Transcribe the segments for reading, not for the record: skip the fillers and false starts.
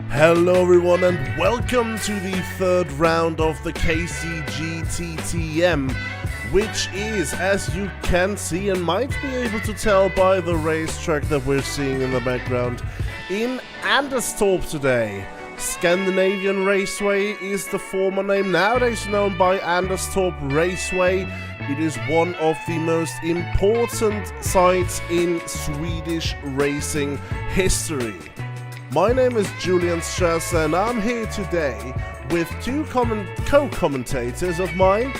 Hello everyone and welcome to the third round of the KCG TTM, which is, as you can see and might be able to tell by the racetrack that we're seeing in the background, in Anderstorp today. Scandinavian Raceway is the former name, nowadays known by Anderstorp Raceway. It is one of the most important sites in Swedish racing history. My name is Julian Strasser and I'm here today with two co-commentators of mine.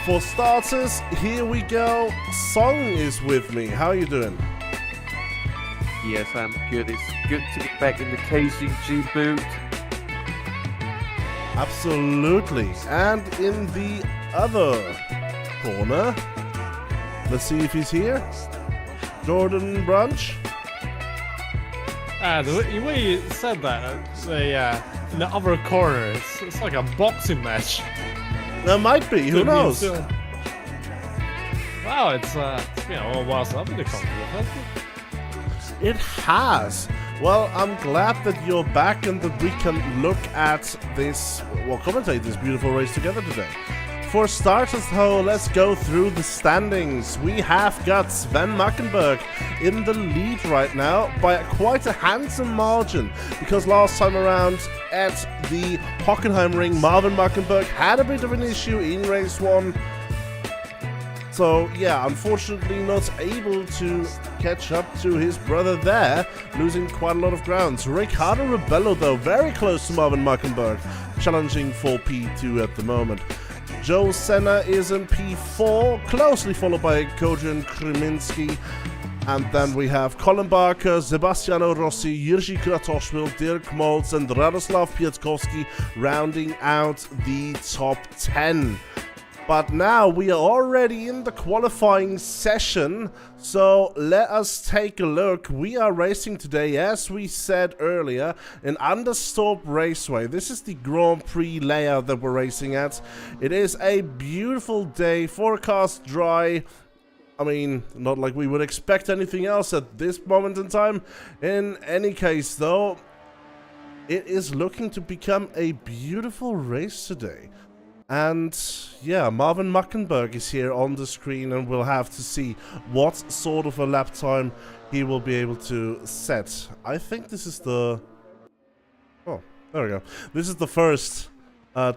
For starters, here we go. Song is with me. How are you doing? Yes, I'm good. It's good to be back in the KCG booth. Absolutely. And in the other corner, let's see if he's here. Jordan Brunch. The way you said that, in the other corner, it's like a boxing match. There might be, who knows? Wow, it's been a little while since I've been to Country, hasn't it? It has. Well, I'm glad that you're back and that we can look at this, well, commentate this beautiful race together today. For starters, though, let's go through the standings. We have got Sven Mackenberg in the lead right now by quite a handsome margin, because last time around at the Hockenheim ring, Marvin Mackenberg had a bit of an issue in race 1. So, yeah, unfortunately not able to catch up to his brother there, losing quite a lot of ground. Ricardo Rebello, though, very close to Marvin Mackenberg, challenging for P2 at the moment. Joe Senna is in P4, closely followed by Kodjan Kreminski. And then we have Colin Barker, Sebastiano Rossi, Jiří Kratochvil, Dirk Moltz and Radoslav Pietkowski rounding out the top 10. But now we are already in the qualifying session, so let us take a look. We are racing today, as we said earlier, in Anderstorp Raceway. This is the Grand Prix layout that we're racing at. It is a beautiful day, forecast dry. I mean, not like we would expect anything else at this moment in time. In any case, though, it is looking to become a beautiful race today. And yeah, Marvin Mackenberg is here on the screen, and we'll have to see what sort of a lap time he will be able to set. I think this is the... Oh, there we go. This is the first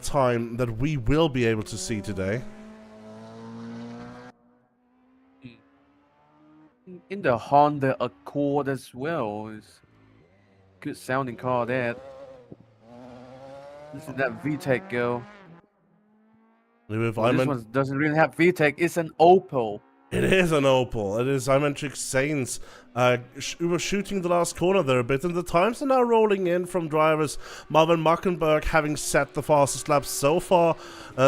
time that we will be able to see today. In the Honda Accord as well. It's good sounding car there. This is that VTEC go. This one doesn't really have VTEC, it's an Opel. It is an Opel. It is Imentrix Sainz overshooting the last corner there a bit, and the times are now rolling in from drivers. Marvin Mackenberg having set the fastest lap so far.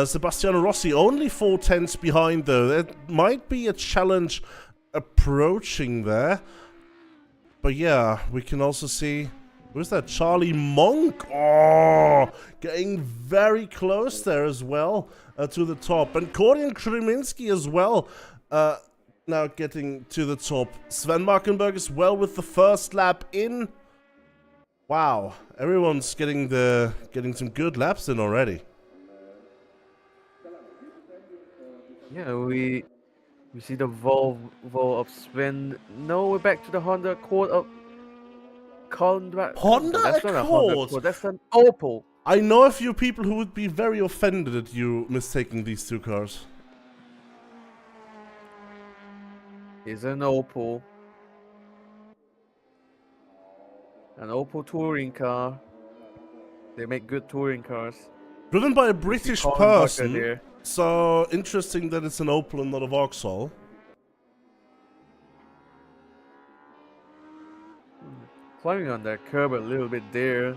Sebastiano Rossi only 4/10 behind, though. There might be a challenge approaching there. But yeah, we can also see... Who's that? Charlie Monk. Oh, getting very close there as well to the top. And Kodjan Kreminski as well now getting to the top. Sven Mackenberg as well with the first lap in. Wow, everyone's getting some good laps in already. Yeah, we see the Volvo of Sven. No, we're back to the Honda Accord of Honda That's Accord? not a Honda Accord, that's an Opel. I know a few people who would be very offended at you mistaking these two cars. It's an Opel. An Opel touring car. They make good touring cars. Driven by a British person. So interesting that it's an Opel and not a Vauxhall. Climbing on that curb a little bit there.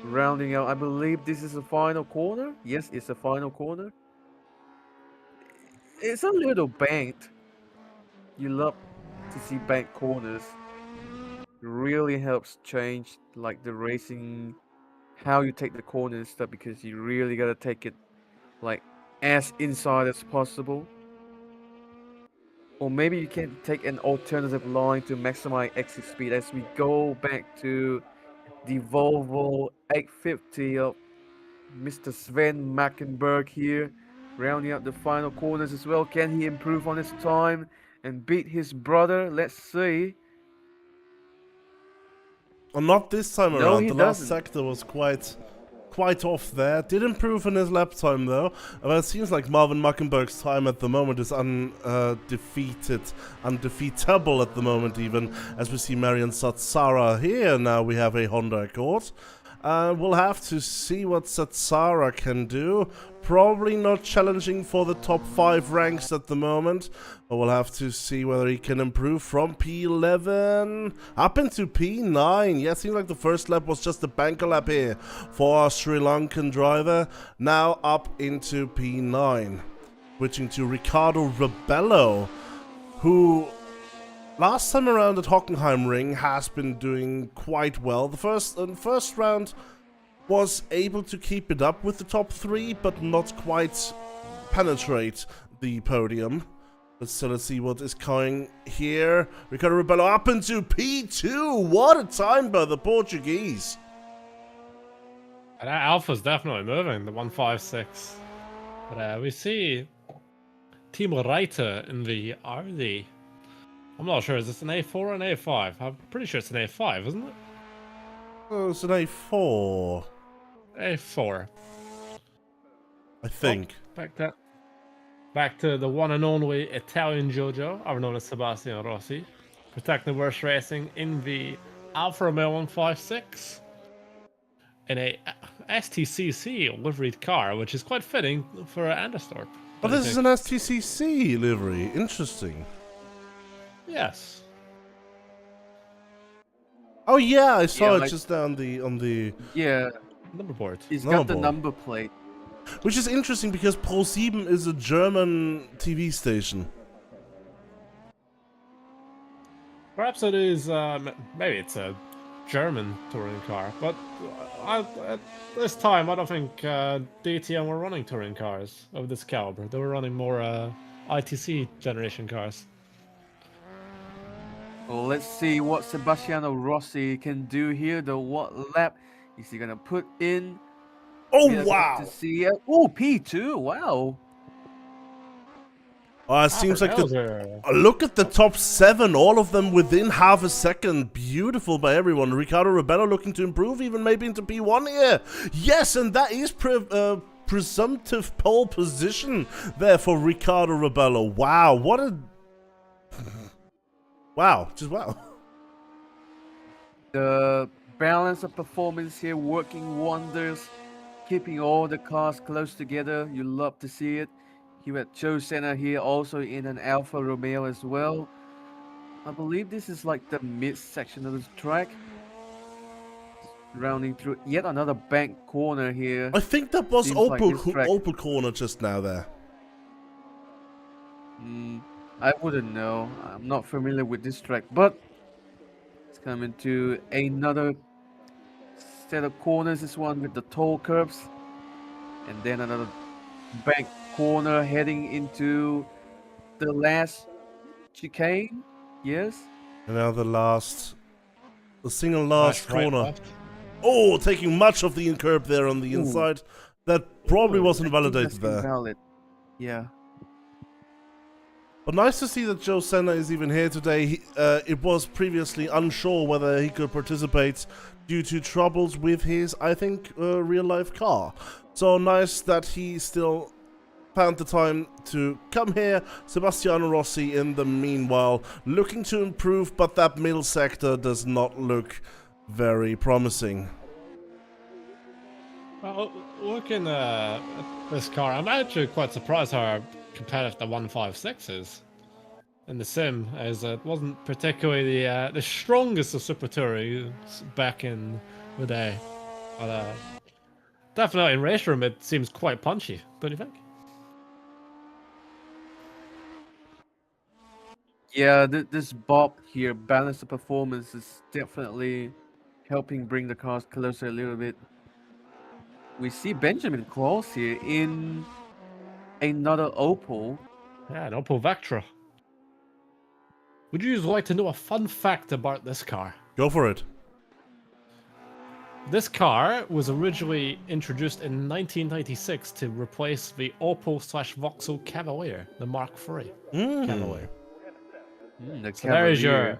Rounding out, I believe this is the final corner. Yes, it's the final corner. It's a little banked. You love to see banked corners. It really helps change like the racing, how you take the corner and stuff, because you really gotta take it like as inside as possible. Or maybe you can take an alternative line to maximize exit speed as we go back to the Volvo 850 of Mr. Sven Mackenberg here, rounding up the final corners as well. Can he improve on his time and beat his brother? Let's see. Well, not this time No, around. he The last doesn't. sector was quite off there. Did improve in his lap time though. But it seems like Marvin Muckenberg's time at the moment is undefeated, undefeatable at the moment even, as we see Marian Satsara here. Now we have a Honda Accord. We'll have to see what Satsara can do. Probably not challenging for the top 5 ranks at the moment. But we'll have to see whether he can improve from P11 up into P9. Yeah, it seems like the first lap was just a banker lap here for our Sri Lankan driver. Now up into P9. Switching to Riccardo Rebello, who last time around at Hockenheim Ring has been doing quite well. The first round was able to keep it up with the top 3, but not quite penetrate the podium. Let's see what is coming here. Riccardo Rebello up into P2. What a time by the Portuguese. And that Alpha's definitely moving, the 156. But we see Timo Reiter in the RD. I'm not sure, is this an A4 or an A5? I'm pretty sure it's an A5, isn't it? Oh, it's an A4. A4. I think. Oh, back to the one and only Italian Jojo, otherwise known as Sebastian Rossi. Protecting Worst Racing in the Alfa Romeo 156. In a STCC liveried car, which is quite fitting for Anderstorp. Oh, this is an STCC livery. Interesting. Yes. Oh yeah, I saw it like, just there on the Yeah, Number board. he's Number got the board. number plate. Which is interesting because Pro7 is a German TV station. Perhaps it is, maybe it's a German touring car, but at this time I don't think DTM were running touring cars of this caliber. They were running more ITC generation cars. Well, let's see what Sebastiano Rossi can do here. Though, what lap is he gonna put in? Oh Let's wow! have to see it. Oh, P2. Wow. It seems like Hauser. look at the top 7, all of them within half a second. Beautiful by everyone. Riccardo Rebello looking to improve, even maybe into P1 here. Yes, and that is presumptive pole position there for Riccardo Rebello. Wow, what a wow, just wow. The balance of performance here working wonders, keeping all the cars close together. You love to see it. You had Joe Senna here also in an Alfa Romeo as well. I believe this is like the mid section of the track. Rounding through yet another bank corner here. I think that was Seems like this track- Opel corner just now there. I wouldn't know. I'm not familiar with this track, but it's coming to another set of corners. This one with the tall curbs, and then another bank corner heading into the last chicane. Yes. And now the single last Right, corner. left. Oh, taking much of the curb there on the inside. That probably wasn't I think validated that's there. invalid. Yeah. But nice to see that Joe Senna is even here today. It was previously unsure whether he could participate due to troubles with his, I think, real-life car. So nice that he still found the time to come here. Sebastiano Rossi in the meanwhile looking to improve, but that middle sector does not look very promising. Well, looking at this car, I'm actually quite surprised how competitive the 156 is in the sim, as it wasn't particularly the strongest of Super Touring back in the day. But definitely in RaceRoom it seems quite punchy, don't you think? Yeah, this bob here, balance of performance, is definitely helping bring the cars closer a little bit. We see Benjamin Claus here in another Opel. Yeah, an Opel Vectra. Would you like to know a fun fact about this car? Go for it. This car was originally introduced in 1996 to replace the Opel/Vauxhall Cavalier, the Mark III Cavalier. The So there is Cavalier. your...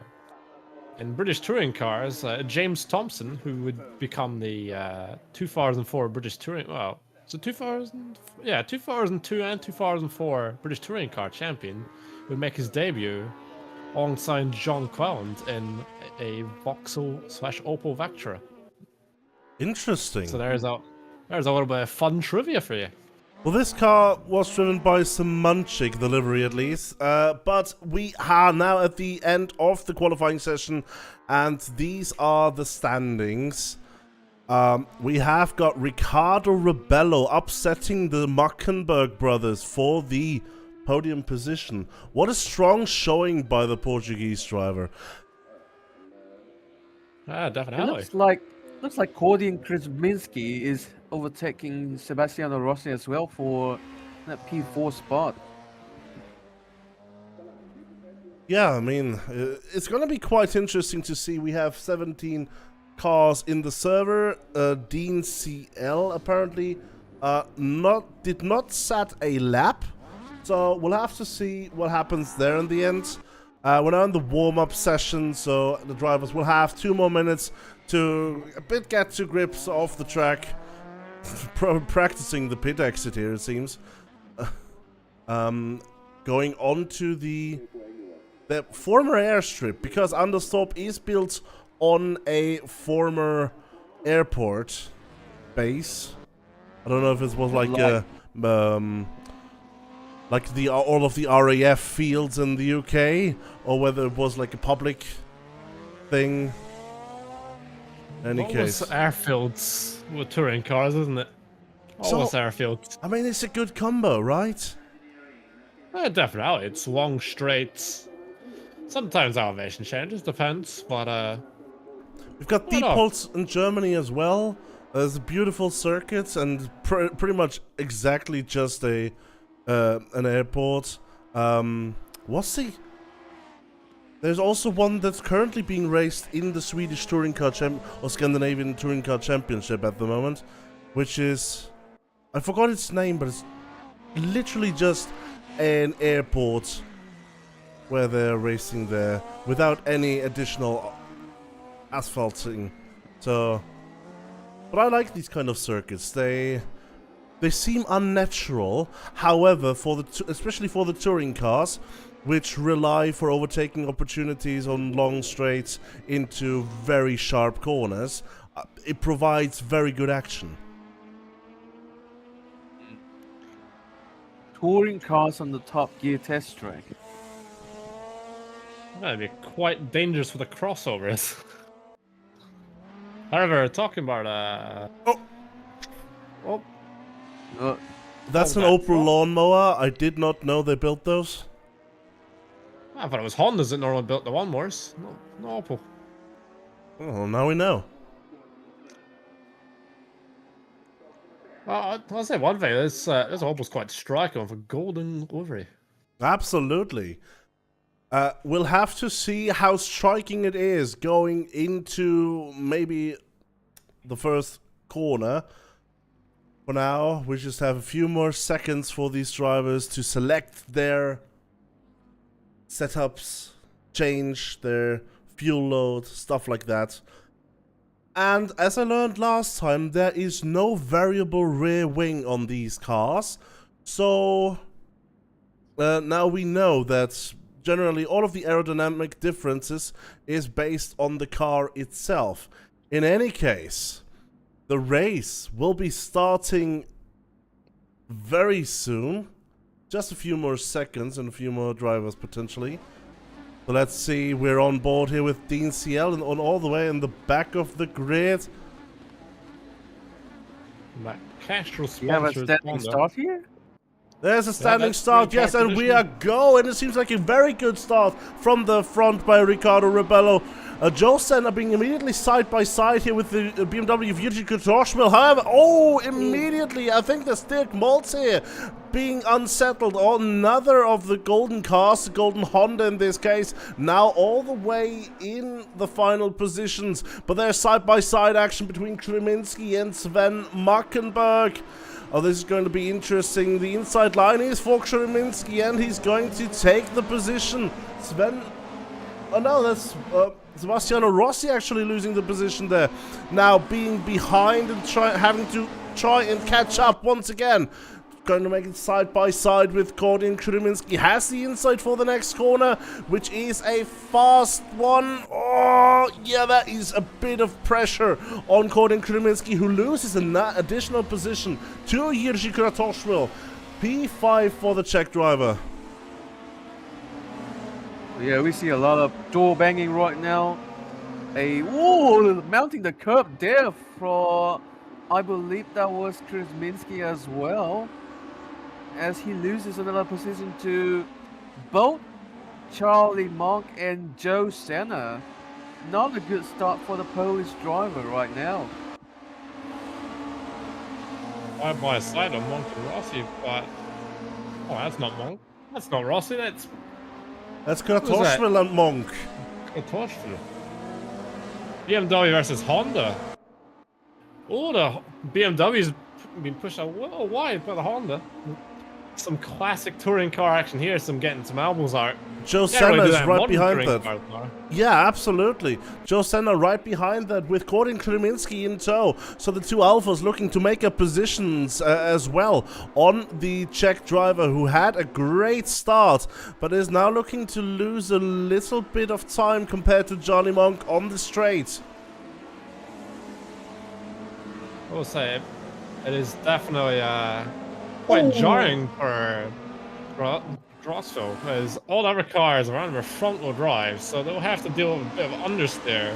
In British touring cars, James Thompson, who would become the 2004 British touring... Well, so 2000... Yeah, 2002 and 2004 British touring car champion would make his debut alongside John Cleland in a Vauxhall/Opel Vectra. Interesting. So there's a little bit of fun trivia for you. Well, this car was driven by some Munchik, the livery at least, but we are now at the end of the qualifying session, and these are the standings. We have got Riccardo Rebello upsetting the Muckenberg brothers for the podium position. What a strong showing by the Portuguese driver. Ah, It definitely. looks like Kordian Krzyminski is overtaking Sebastiano Rossi as well for that P4 spot. Yeah, I mean, it's going to be quite interesting to see. We have 17 cars in the server. Dean CL apparently did not set a lap, so we'll have to see what happens there in the end. We're now in the warm-up session, so the drivers will have 2 more minutes to get to grips off the track. Practicing the pit exit here, it seems. Going on to the former airstrip, because Anderstorp is built on a former airport base. I don't know if it was like all of the RAF fields in the UK, or whether it was like a public thing. In any case, Airfields with touring cars, isn't it? Always airfields. I mean, it's a good combo, right? Definitely. It's long straights. Sometimes elevation changes, depends, but We've got Why not? Diepholz in Germany as well. There's a beautiful circuit and pretty much exactly just an airport. There's also one that's currently being raced in the Swedish Touring Car or Scandinavian Touring Car Championship at the moment, which is, I forgot its name, but it's literally just an airport where they're racing there without any additional asphalting. So, but I like these kind of circuits. They seem unnatural. However, especially for the touring cars, which rely for overtaking opportunities on long straights into very sharp corners, it provides very good action. Touring cars on the Top Gear test track. that'd be quite dangerous for the crossovers. However, talking about That's an Opel lawnmower. I did not know they built those. I thought it was Hondas that normally built the lawnmowers. No Opel. Oh, now we know. I'll say one thing. This Opel's quite striking with a golden livery. Absolutely. We'll have to see how striking it is going into maybe the first corner. For now, we just have a few more seconds for these drivers to select their setups, change their fuel load, stuff like that. And as I learned last time, there is no variable rear wing on these cars. So now we know that generally all of the aerodynamic differences is based on the car itself. In any case, the race will be starting very soon. Just a few more seconds and a few more drivers potentially. So let's see, we're on board here with Dean CL and on all the way in the back of the grid. That Castrol You have a sponsored standing Honda. start here? There's a standing that's start, very yes, and we traditional. are going. It seems like a very good start from the front by Riccardo Rebello. Joe Senna being immediately side by side here with the BMW Virgin Controversial. However, oh, immediately, I think there's Dirk Moltz here being unsettled on another of the golden cars, the golden Honda in this case, now all the way in the final positions. But there's side-by-side action between Kreminski and Sven Mackenberg. Oh, this is going to be interesting. The inside line is for Kreminski, and he's going to take the position. Sven... Oh no, that's Sebastiano Rossi actually losing the position there. Now being behind and having to try and catch up once again. Going to make it side by side with Gordon Kreminski. Has the inside for the next corner, which is a fast one. Oh, yeah, that is a bit of pressure on Gordon Kreminski, who loses an additional position to Jiří Kratochvíl. P5 for the Czech driver. Yeah, we see a lot of door banging right now. Whoa, mounting the curb there for, I believe that was Kreminski as well, as he loses another position to both Charlie Monk and Joe Senna. Not a good start for the Polish driver right now. Side by side on Monk and Rossi, but oh, that's not Monk. That's not Rossi. That's Kratochvíl and Monk. Kratochvíl. BMW versus Honda. Oh, the BMW's been pushed a little wide by the Honda. Some classic touring car action here. Some getting some elbows out. Joe Senna is right behind that. Car. Yeah, absolutely. Joe Senna right behind that with Gordon Kreminski in tow. So the two Alphas looking to make up positions as well on the Czech driver, who had a great start, but is now looking to lose a little bit of time compared to Charlie Monk on the straight. I will say it is definitely quite jarring for Grosso, because all the other cars around him are front wheel drive, so they'll have to deal with a bit of understeer,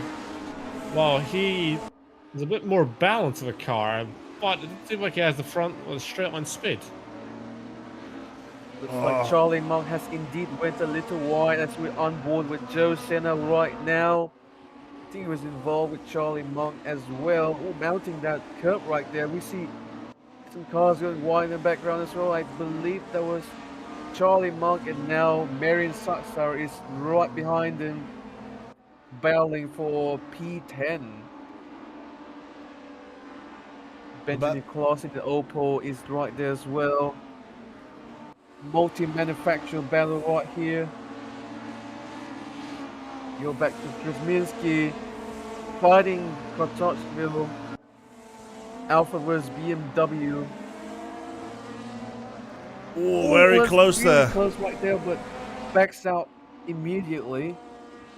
while he is a bit more balanced of a car, but it seems like he has the front with a straight line speed. Looks like Charlie Monk has indeed went a little wide, as we're on board with Joe Senna right now. I think he was involved with Charlie Monk as well. Oh, mounting that curb right there. We see some cars going wide in the background as well. I believe that was Charlie Monk, and now Marian Saxar is right behind him, battling for P10. Benjamin Kloss in the Opel is right there as well. Multi-manufacturer battle right here. You're back to Kreminski fighting Kratochvíl. Alpha versus BMW. Oh, very close really there. Close right there, but backs out immediately.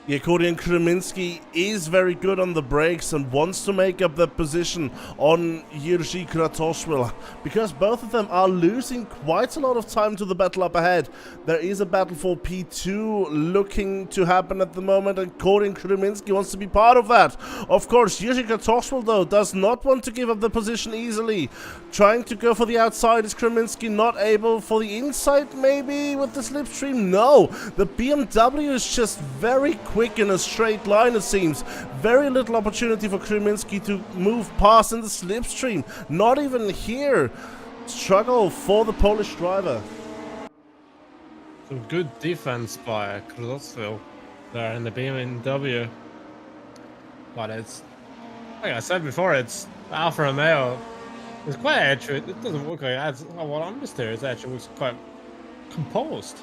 Yeah, Gordon Kreminski is very good on the brakes and wants to make up the position on Jiří Kratochvíl, because both of them are losing quite a lot of time to the battle up ahead. There is a battle for P2 looking to happen at the moment, and Gordon Kreminski wants to be part of that. Of course, Jiří Kratochvíl, though, does not want to give up the position easily. Trying to go for the outside. Is Kreminski not able for the inside, maybe, with the slipstream? No, the BMW is just very quick in a straight line, it seems. Very little opportunity for Kreminski to move past in the slipstream. Not even here. Struggle for the Polish driver. Some good defense by Kratochvíl there in the BMW. But it's, like I said before, it's Alfa Romeo. It's quite actually, it doesn't look like it. What I'm just there, it actually looks quite composed,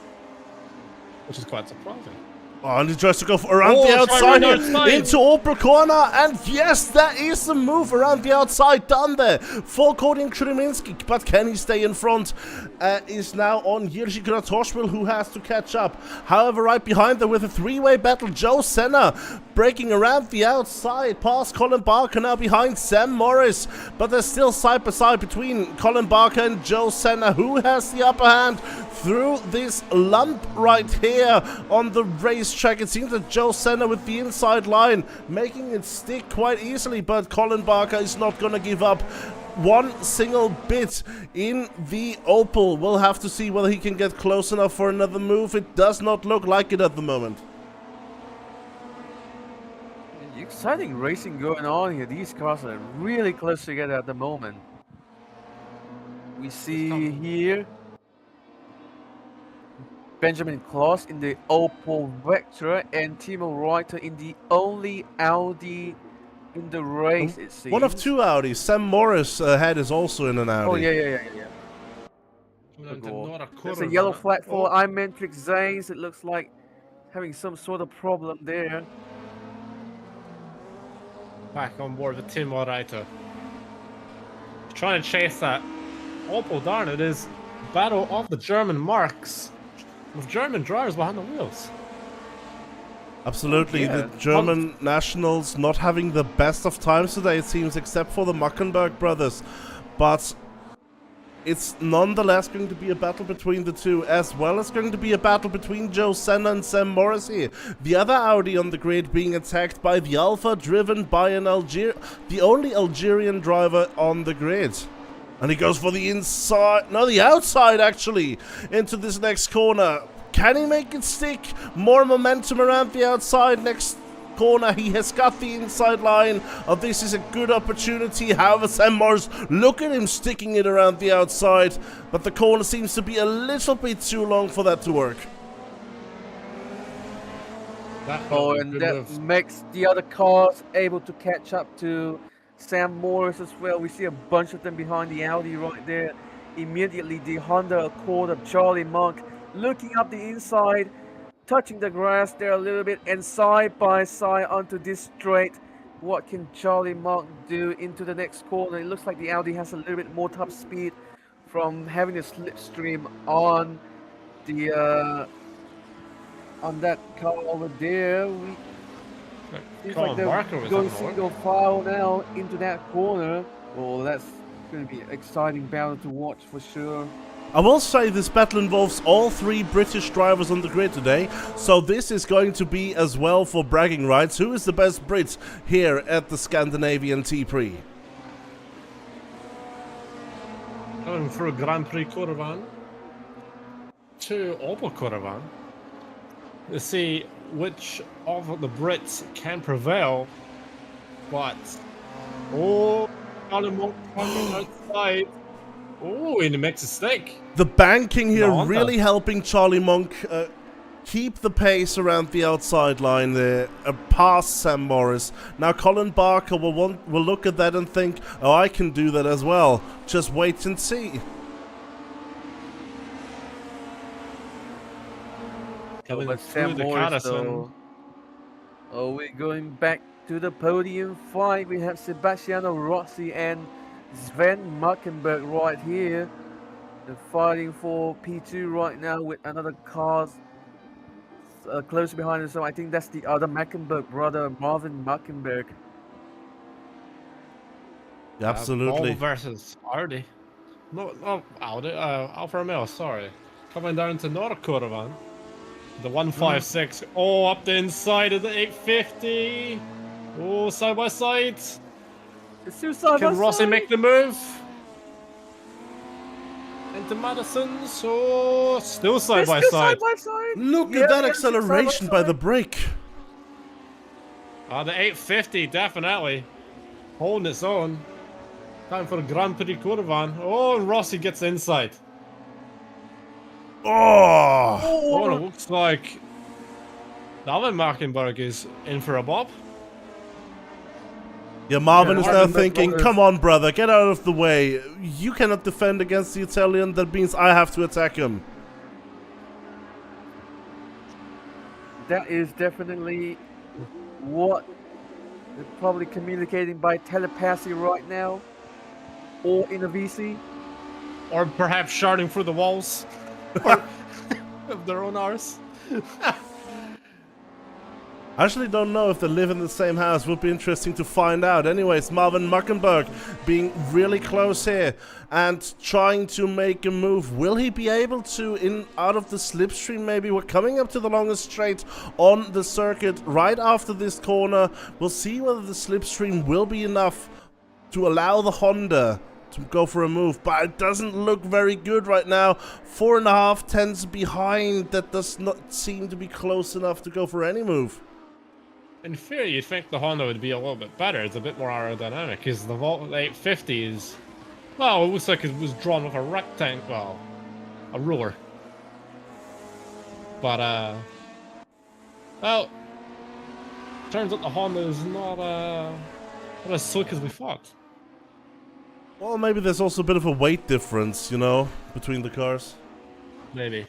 which is quite surprising. Oh, and he tries to go around the outside here into Opel corner, and yes, that is the move around the outside done there for Gordon Kreminski, but can he stay in front? Is now on Jiří Kratochvíl, who has to catch up. However, right behind them with a three-way battle, Joe Senna breaking around the outside past Colin Barker, now behind Sam Morris, but they're still side by side between Colin Barker and Joe Senna. Who has the upper hand through this lump right here on the racetrack? It seems that Joe Senna with the inside line making it stick quite easily, but Colin Barker is not going to give up one single bit in the Opel. We'll have to see whether he can get close enough for another move. It does not look like it at the moment. exciting racing going on here. These cars are really close together at the moment. We see here Benjamin Klaus in the Opel Vectra and Timo Reuter in the only Audi in the race, it seems. One of two Audis. Sam Morris ahead is also in an Audi. Oh, yeah. There's a yellow flag for iMentrix Zanes. It looks like having some sort of problem there. Back on board with Timo Reuter. Trying to chase that Opel, darn it, is battle of the German marks with German drivers behind the wheels. Absolutely, Yeah. the German nationals not having the best of times today, it seems, except for the Mackenberg brothers. But it's nonetheless going to be a battle between the two, as well as going to be a battle between Joe Senna and Sam Morris here. The other Audi on the grid being attacked by the Alpha, driven by the only Algerian driver on the grid. And he goes for the inside, no, the outside actually, into this next corner. Can he make it stick? More momentum around the outside. Next corner, he has got the inside line. Oh, this is a good opportunity. However, Sam Morris, look at him sticking it around the outside. But the corner seems to be a little bit too long for that to work. And that makes the other cars able to catch up to Sam Morris as well. We see a bunch of them behind the Audi right there. Immediately, the Honda Accord of Charlie Monk looking up the inside, touching the grass there a little bit, and side by side onto this straight. What can Charlie Monk do into the next corner? It looks like the Audi has a little bit more top speed from having a slipstream on the on that car over there. Seems like they're going single file now into that corner. Well, that's going to be an exciting battle to watch for sure. I will say this battle involves all three British drivers on the grid today, so this is going to be as well for bragging rights. Who is the best Brit here at the Scandinavian T-Prix? Going through Grand Prix Caravan to Opel Caravan to see which of the Brits can prevail. But Charlie Monk coming outside. Oh, and he makes a mistake. The banking here really helping Charlie Monk keep the pace around the outside line there, past Sam Morris. Now Colin Barker will look at that and think, oh, I can do that as well. Just wait and see. But Sam Morris, though, we're going back to the podium fight. We have Sebastiano Rossi and Sven Mackenberg right here. They're fighting for P2 right now with another car close behind them. So I think that's the other Mackenberg brother, Marvin Mackenberg. Absolutely. Volvo versus Audi. No, Audi. Alfa Romeo, sorry. Coming down to Nordkurvan. The 156. Oh, up the inside of the 850. Oh, side by side. Can Rossi make the move? Into Madison, so still side by side. Look at that acceleration by the brake. The 850 definitely holding its own. Time for the Grand Prix Caravan. Oh, and Rossi gets inside. Oh, and it looks like David Markenberg is in for a bob. Yeah, Marvin is now thinking, come on, brother, get out of the way. You cannot defend against the Italian, that means I have to attack him. That is definitely what they're probably communicating by telepathy right now. Or in a VC. Or perhaps sharding through the walls of their own arse. I actually don't know if they live in the same house. Would be interesting to find out. Anyways, Marvin Mackenberg being really close here and trying to make a move. Will he be able to, out of the slipstream maybe? We're coming up to the longest straight on the circuit right after this corner. We'll see whether the slipstream will be enough to allow the Honda to go for a move, but it doesn't look very good right now. 4.5 tenths behind. That does not seem to be close enough to go for any move. in theory, you'd think the Honda would be a little bit better. It's a bit more aerodynamic because the Volt 850 is, well, it looks like it was drawn with a rectangle, well, a ruler. But well, turns out the Honda is not as slick as we thought. Well, maybe there's also a bit of a weight difference, you know, between the cars. Maybe.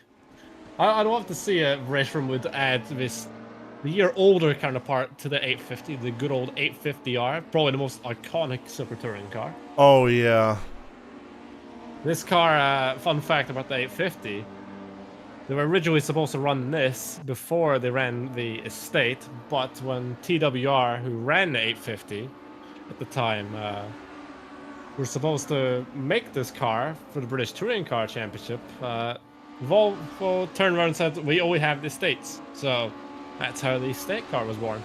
I'd love to see a RaceRoom would add this the year older counterpart to the 850, the good old 850R, probably the most iconic Super Touring car. Oh yeah. This car, fun fact about the 850, they were originally supposed to run this before they ran the Estate, but when TWR, who ran the 850 at the time, were supposed to make this car for the British Touring Car Championship, Volvo turned around and said, we only have the Estates. So that's how the Estate car was born.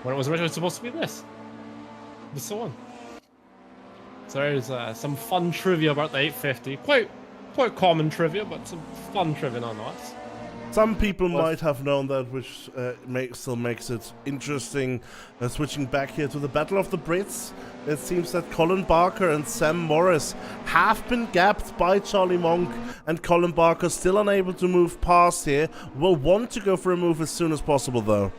When it was originally supposed to be this. The so on. So there's some fun trivia about the 850. Quite common trivia, but some fun trivia nonetheless. Some people might have known that, which still makes it interesting. Switching back here to the Battle of the Brits, it seems that Colin Barker and Sam Morris have been gapped by Charlie Monk, and Colin Barker still unable to move past here. Will want to go for a move as soon as possible, though.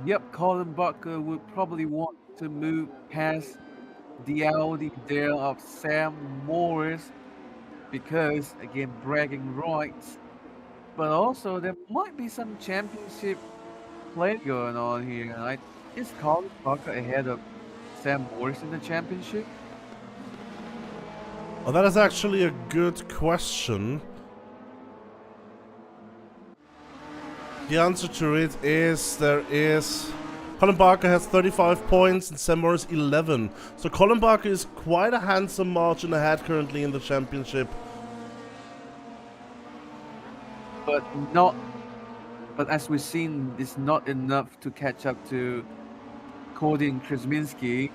Yep, Colin Barker would probably want to move past the Audi there of Sam Morris because, again, bragging rights. But also, there might be some championship play going on here. Is Colin Barker ahead of Sam Morris in the championship? Well, that is actually a good question. The answer to it is Colin Barker has 35 points and Sam Morris 11. So Colin Barker is quite a handsome margin ahead currently in the championship. But as we've seen, it's not enough to catch up to Kodin Krasminski,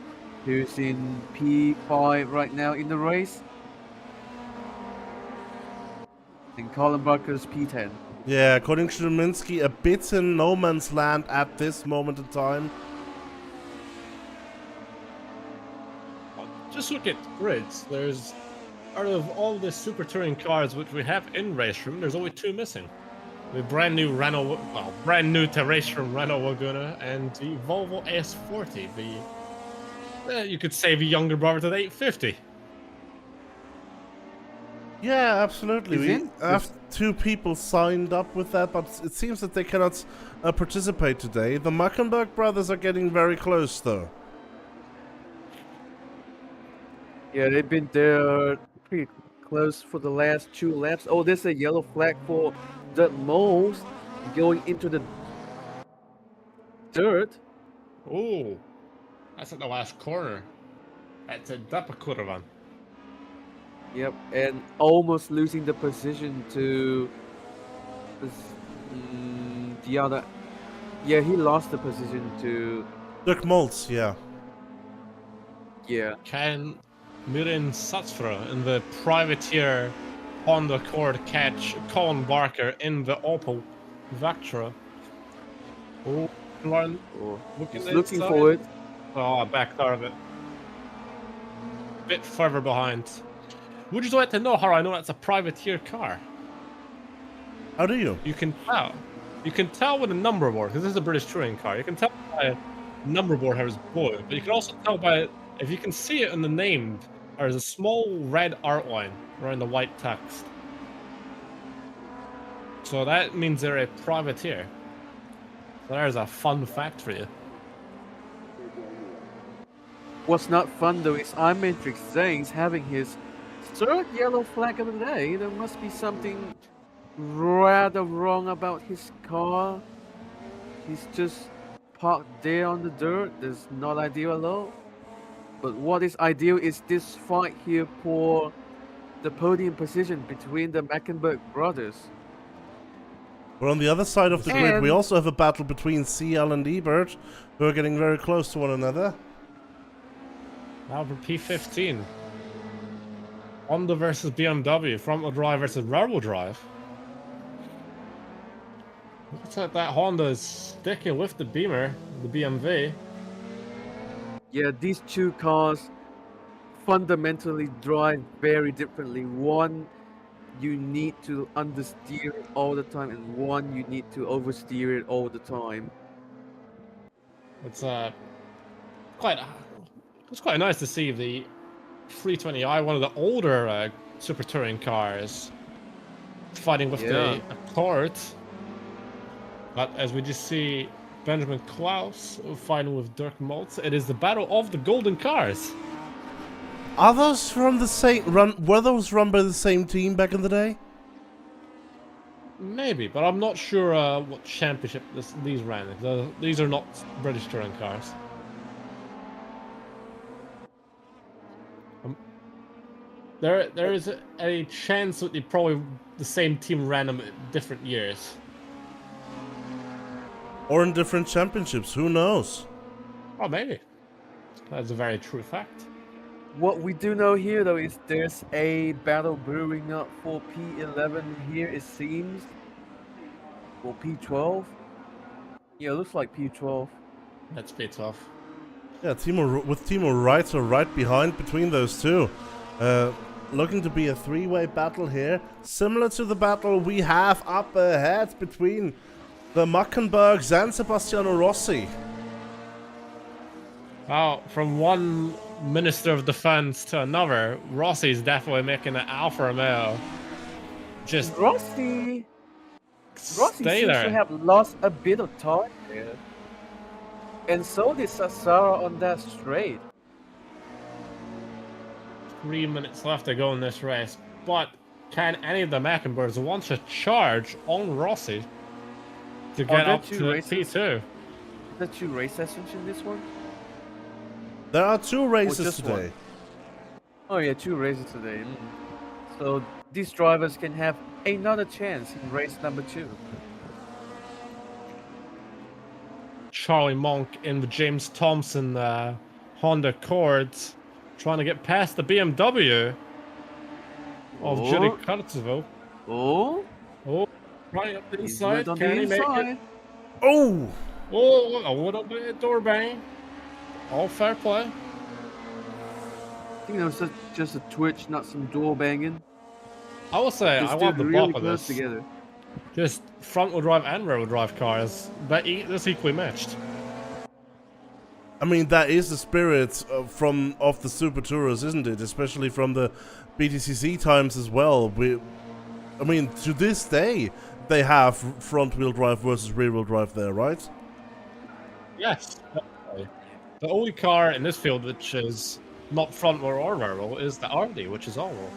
who's in P5 right now in the race. And Colin Barker's P10. Yeah, according to Minsky, a bit in no man's land at this moment in time. Just look at grids. There's, out of all the Super Touring cars which we have in RaceRoom, there's only 2 missing. The brand new to RaceRoom Renault Laguna and the Volvo S40, you could say the younger brother to the 850. Yeah, absolutely. We have 2 people signed up with that, but it seems that they cannot participate today. The Muckenberg brothers are getting very close, though. Yeah, they've been there pretty close for the last 2 laps. Oh, there's a yellow flag for the Moles going into the dirt. Oh, that's at the last corner. That's a Dapakurvan. Yep, and almost losing the position to the other. Yeah, he lost the position to Dirk Moltz, yeah. Yeah. Can Mirin Satsfra in the privateer Honda Accord catch Colin Barker in the Opel Vectra? Oh, Lauren, looking for it. Oh, back out of it. Bit further behind. Would you like to know how I know that's a privateer car? How do you? You can tell. You can tell with a number board, because this is a British touring car. You can tell by number board how it's blue, but you can also tell by, if you can see it in the name, there's a small red outline around the white text. So that means they're a privateer. So there's a fun fact for you. What's not fun though is iMatrix Zane's having his 3rd yellow flag of the day. There must be something rather wrong about his car. He's just parked there on the dirt. That's not ideal at all. But what is ideal is this fight here for the podium position between the Mecklenburg brothers. We're on the other side of the grid. We also have a battle between CL and Ebert, who are getting very close to one another. Now for P15. Honda versus BMW, front-wheel drive versus rear-wheel drive. Looks like that Honda is sticking with the Beamer, the BMW. Yeah, these two cars fundamentally drive very differently. One, you need to understeer it all the time, and one, you need to oversteer it all the time. It's quite it's quite nice to see the 320i, one of the older super touring cars, fighting with the Accord. But as we just see Benjamin Klaus fighting with Dirk Maltz, it is the battle of the golden cars. Are those from the same were those run by the same team back in the day? Maybe, but I'm not sure what championship these ran. These are not British touring cars. There is a chance that the same team ran them at different years. Or in different championships, who knows? Oh, maybe. That's a very true fact. What we do know here, though, is there's a battle brewing up for P11 here, it seems. Or P12. Yeah, it looks like P12. That's P12. Yeah, Timo Reiter right behind between those two. Looking to be a three-way battle here, similar to the battle we have up ahead between the Muckenbergs and Sebastiano Rossi. Well, from one Minister of Defense to another, Rossi's definitely making an Alfa Romeo. Just Rossi stay seems there. to have lost a bit of time here. And so did Sassara on that straight. 3 minutes left to go in this race, but can any of the Mecklenburgs want to charge on Rossi to get up to P2? Is there 2 race sessions in this one? There are 2 races just today. one? Oh yeah, 2 races today. So these drivers can have another chance in race number 2. Charlie Monk in the James Thompson Honda Accords, trying to get past the BMW of Judy Kurtzeville. Oh, Right up the he's inside. on Can the he make inside. it? Oh! Oh, a little bit of door bang. All fair play. I think that was just a twitch, not some door banging. I will say, They I stood love the really bop of close this. together. Just front-wheel drive and rear-wheel drive cars, but that's equally matched. I mean, that is the spirit of the Super Tourers, isn't it? Especially from the BTCC times as well. I mean, to this day, they have front-wheel drive versus rear-wheel drive there, right? Yes. Definitely. The only car in this field which is not front-wheel or rear-wheel is the Audi, which is all-wheel.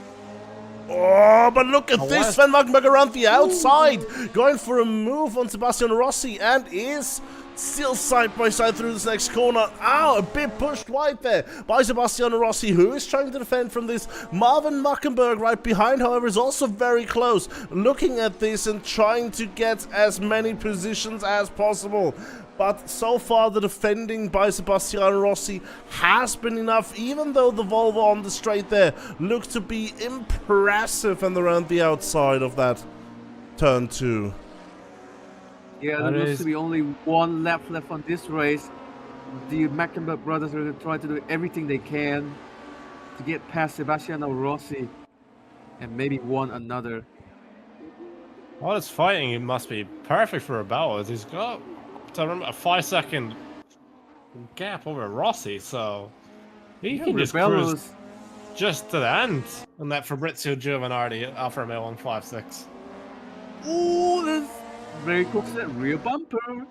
Oh, but look at this! Sven Maggenberg around the outside! Ooh. Going for a move on Sebastiano Rossi and is still side by side through this next corner. Ow, a bit pushed wide there by Sebastiano Rossi, who is trying to defend from this. Marvin Muckenberg right behind, however, is also very close, looking at this and trying to get as many positions as possible. But so far, the defending by Sebastiano Rossi has been enough, even though the Volvo on the straight there looks to be impressive and around the outside of that turn 2. Yeah, there looks to be only one lap left on this race. The Mecklenburg brothers are going to try to do everything they can to get past Sebastiano Rossi and maybe one another. All this fighting, it must be perfect for Rebel, as he's got a 5-second gap over Rossi, so he can just cruise just to the end on that Fabrizio Giovanardi Alfa Romeo 156. Ooh, that's very close to that rear bumper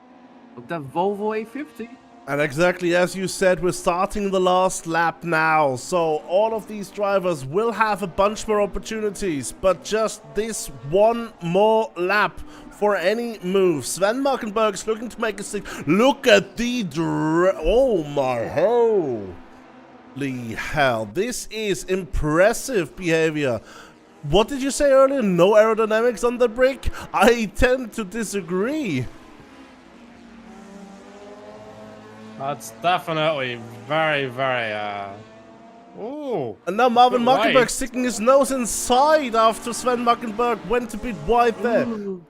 of that Volvo A50. And exactly as you said, we're starting the last lap now, so all of these drivers will have a bunch more opportunities, but just this one more lap for any move. Sven Markenberg's looking to make a stick. Look at the oh my holy hell, this is impressive behavior. What did you say earlier? No aerodynamics on the brick? I tend to disagree. That's definitely very, very, ooh. And now Marvin Good Muckenberg right. sticking his nose inside after Sven Muckenberg went a bit wide there. Ooh.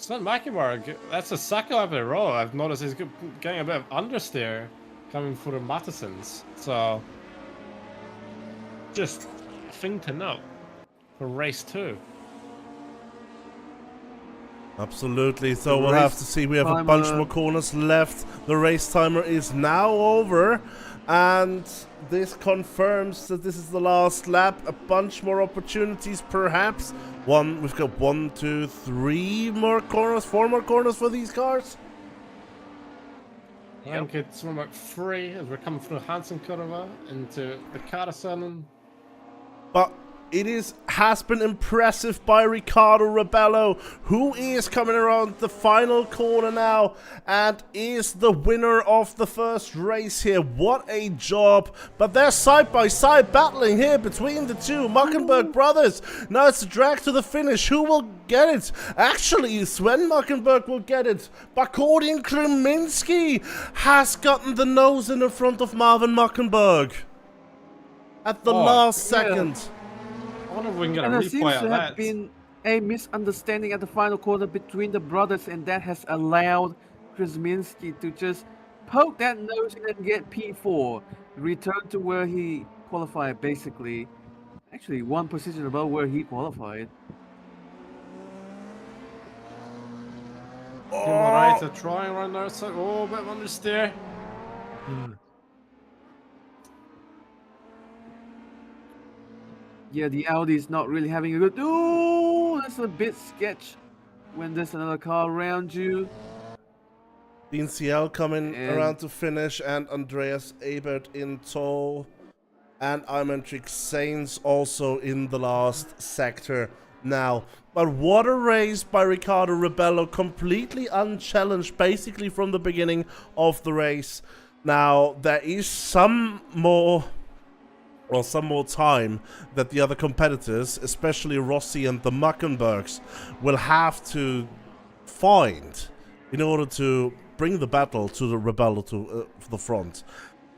Sven Mackenberg, that's the second lap in a row. I've noticed he's getting a bit of understeer coming through the Mattisons. So, just a thing to note for race 2. Absolutely. So we'll have to see. We have a bunch more corners left. The race timer is now over. And this confirms that this is the last lap. A bunch more opportunities, perhaps. We've got 1, 2, 3 more corners, 4 more corners for these cars. I think it's more like 3 as we're coming through Hansen Kurva into the Carson. But it has been impressive by Riccardo Rebello, who is coming around the final corner now and is the winner of the first race here. What a job. But they're side by side battling here between the two Muckenberg brothers. Now it's a drag to the finish. Who will get it? Actually, Sven Muckenberg will get it. But Gordon Kreminski has gotten the nose in the front of Marvin Muckenberg at the last second. I wonder if we can get a And there seems replay to of have that. been a misunderstanding at the final corner between the brothers, and that has allowed Krasminski to just poke that nose and get P4, return to where he qualified, basically. Actually, 1 position above where he qualified. Give him the right to try and run there. So, a bit of understeer. Yeah, the Audi is not really having a good... Ooh, that's a bit sketch when there's another car around you. Dean CL coming around to finish, and Andreas Ebert in tow. And Imantric Sainz also in the last sector now. But what a race by Riccardo Rebello, completely unchallenged basically from the beginning of the race. Now, there is some more time that the other competitors, especially Rossi and the Muckenbergs, will have to find in order to bring the battle to the Rebello to the front.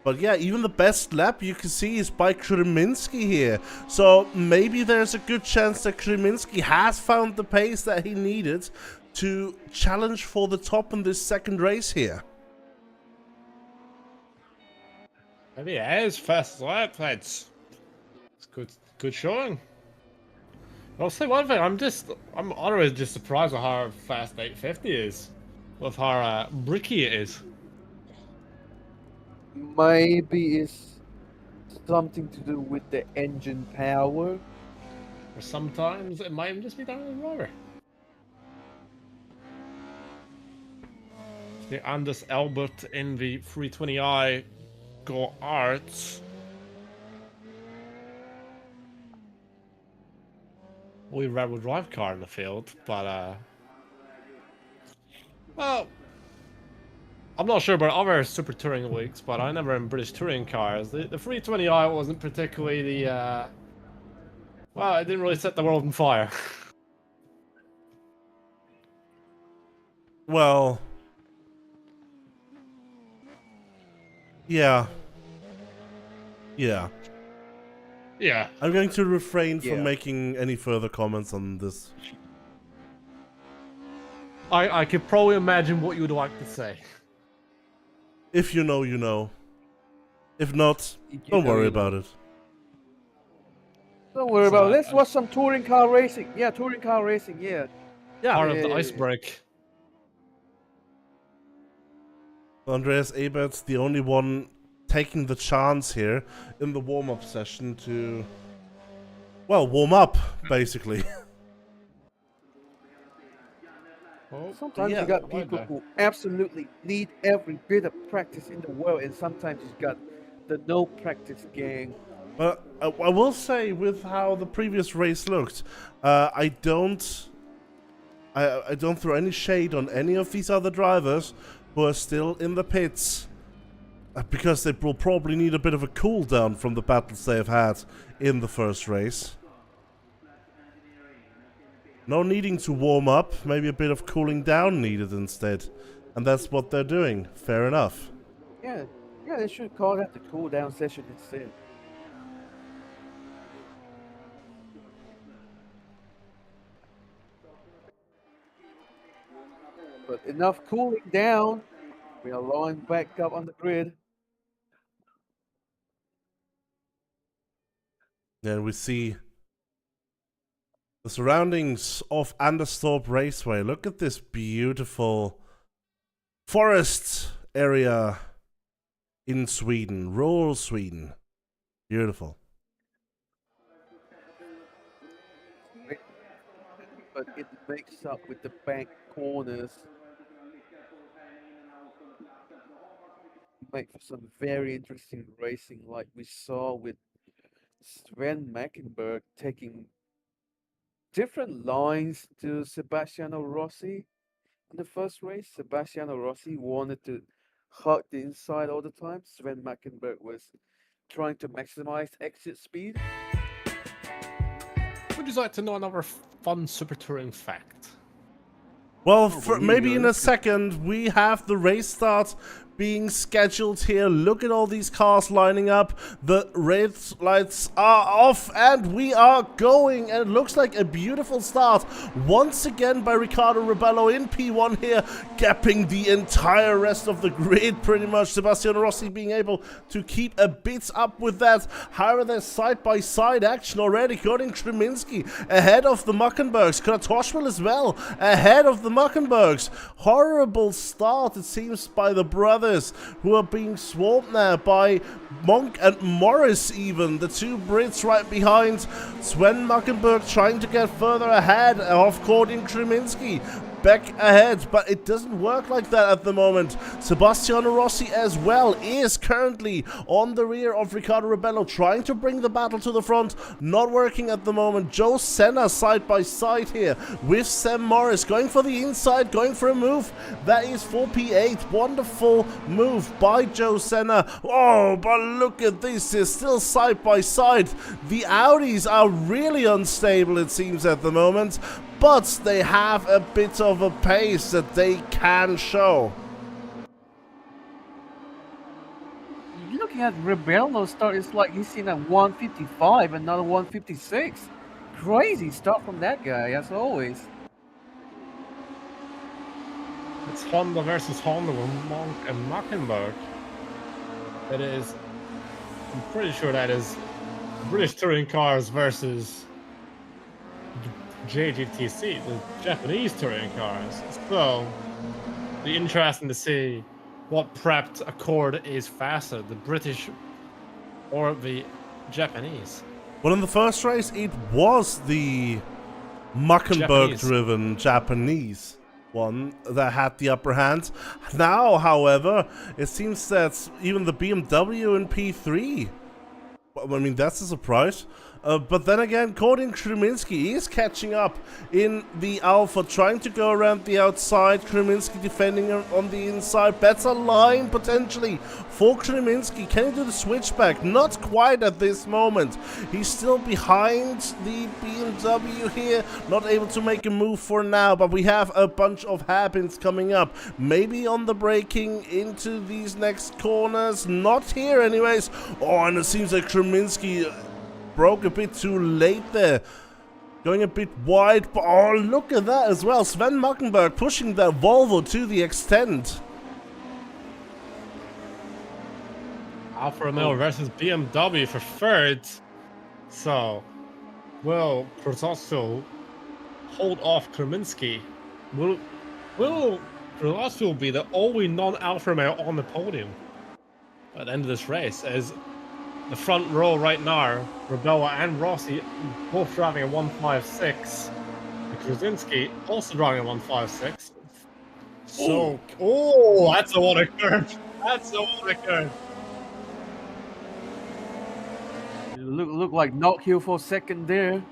But yeah, even the best lap you can see is by Kreminski here. So maybe there's a good chance that Kreminski has found the pace that he needed to challenge for the top in this second race here. Maybe it is first lap. It's good showing. I'll say one thing. I'm always just surprised with how fast 850 is, with how bricky it is. Maybe it's something to do with the engine power. Or sometimes it might just be down to the rubber. The Anders Albert in the 320i Go Arts. We rebel drive car in the field, but well, I'm not sure about other Super Touring leagues, but I never in British touring cars. The 320i wasn't particularly the well, it didn't really set the world on fire. Well, yeah. I'm going to refrain from making any further comments on this. I could probably imagine what you would like to say. If you know, you know. If not, don't worry about it. Don't worry about it. Let's watch some touring car racing. Yeah, touring car racing, yeah. Part of the ice break. Andreas Ebert's the only one taking the chance here in the warm-up session to, well, warm up, basically. Sometimes you got people who absolutely need every bit of practice in the world, and sometimes you got the no practice gang. But I will say, with how the previous race looked, I don't throw any shade on any of these other drivers who are still in the pits, because they will probably need a bit of a cool down from the battles they have had in the first race. No needing to warm up, maybe a bit of cooling down needed instead. And that's what they're doing. Fair enough. Yeah, they should call that the cool down session instead. But enough cooling down. We are lined back up on the grid. And we see the surroundings of Anderstorp Raceway. Look at this beautiful forest area in Sweden, rural Sweden. Beautiful. But it makes up with the bank corners. Make for some very interesting racing, like we saw with Sven Mackenberg taking different lines to Sebastiano Rossi in the first race. Sebastiano Rossi wanted to hug the inside all the time. Sven Mackenberg was trying to maximize exit speed. Would you like to know another fun Super Touring fact? Well, maybe in a second, we have the race start being scheduled here. Look at all these cars lining up. The red lights are off and we are going. And it looks like a beautiful start once again by Riccardo Rebello in P1 here, gapping the entire rest of the grid pretty much. Sebastiano Rossi being able to keep a bit up with that. However, there's side-by-side action already. Gordon Kreminski ahead of the Muckenbergs. Kratoshvil as well ahead of the Muckenbergs. Horrible start, it seems, by the brothers, who are being swamped now by Monk and Morris even. The two Brits right behind. Sven Muckenberg trying to get further ahead of Gordon Kreminski. Back ahead, but it doesn't work like that at the moment. Sebastiano Rossi as well is currently on the rear of Riccardo Rebello, trying to bring the battle to the front. Not working at the moment. Joe Senna side by side here with Sam Morris, going for the inside, going for a move. That is for P8. Wonderful move by Joe Senna. Oh, but look at this. They're still side by side. The Audis are really unstable, it seems, at the moment. But they have a bit of a pace that they can show. Looking at Rebello's start, it's like he's seen a 155, another 156. Crazy start from that guy, as always. It's Honda versus Honda with Monk and Mackenberg. It is, I'm pretty sure that is British touring cars versus JGTC, the Japanese touring cars. So, it'll be interesting to see what prepped Accord is faster, the British or the Japanese. Well, in the first race, it was the Muckenberg-driven Japanese one that had the upper hand. Now, however, it seems that even the BMW in P3, I mean, that's a surprise. But then again, Gordon Kreminski is catching up in the Alpha, trying to go around the outside. Kreminski defending on the inside. Better line potentially for Kreminski. Can he do the switchback? Not quite at this moment. He's still behind the BMW here. Not able to make a move for now, but we have a bunch of hairpins coming up. Maybe on the braking into these next corners. Not here anyways. Oh, and it seems like Kreminski broke a bit too late there. Going a bit wide, but oh, look at that as well. Sven Muckenberg pushing that Volvo to the extent. Alfa Romeo versus BMW for third. So, will Kratoshvil hold off Kreminski? Will Kratoshvil be the only non-Alfa Romeo on the podium at the end of this race? As the front row right now, Rebella and Rossi both driving a 156. Krasinski also driving a 156. So, oh, that's a water curve. That's a water curve. Look like knock heel for a second there.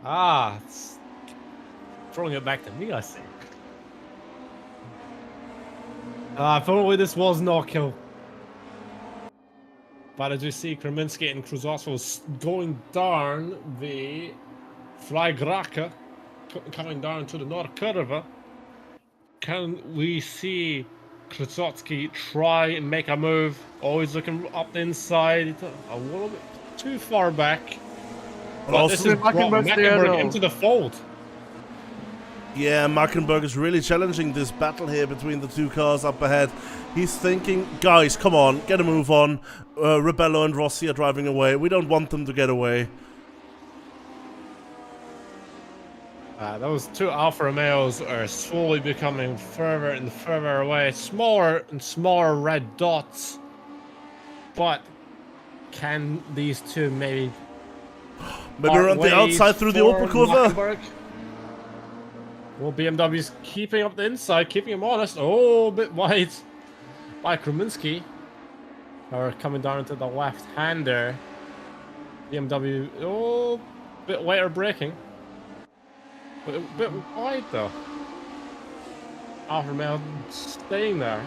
Ah, it's throwing it back to me, I think. Probably this was knock heel. But as you see, Kreminski and Kratoshvil going down the Flygrake, coming down to the North Curve. Can we see Kratoshvil try and make a move? Always looking up the inside, a little bit too far back. But Also, this is brought Mackenberg into the fold. Yeah, Markenberg is really challenging this battle here between the two cars up ahead. He's thinking, guys, come on, get a move on. Rebello and Rossi are driving away. We don't want them to get away. Those two Alfa Romeos are slowly becoming further and further away. Smaller and smaller red dots. But can these two maybe around the outside through the Oberkurve? Well, BMW's keeping up the inside, keeping him honest. Oh, a bit wide by Kruminski. Or coming down to the left-hander. BMW, oh, a bit later braking. But a bit wide, though. Alfa Romeo staying there.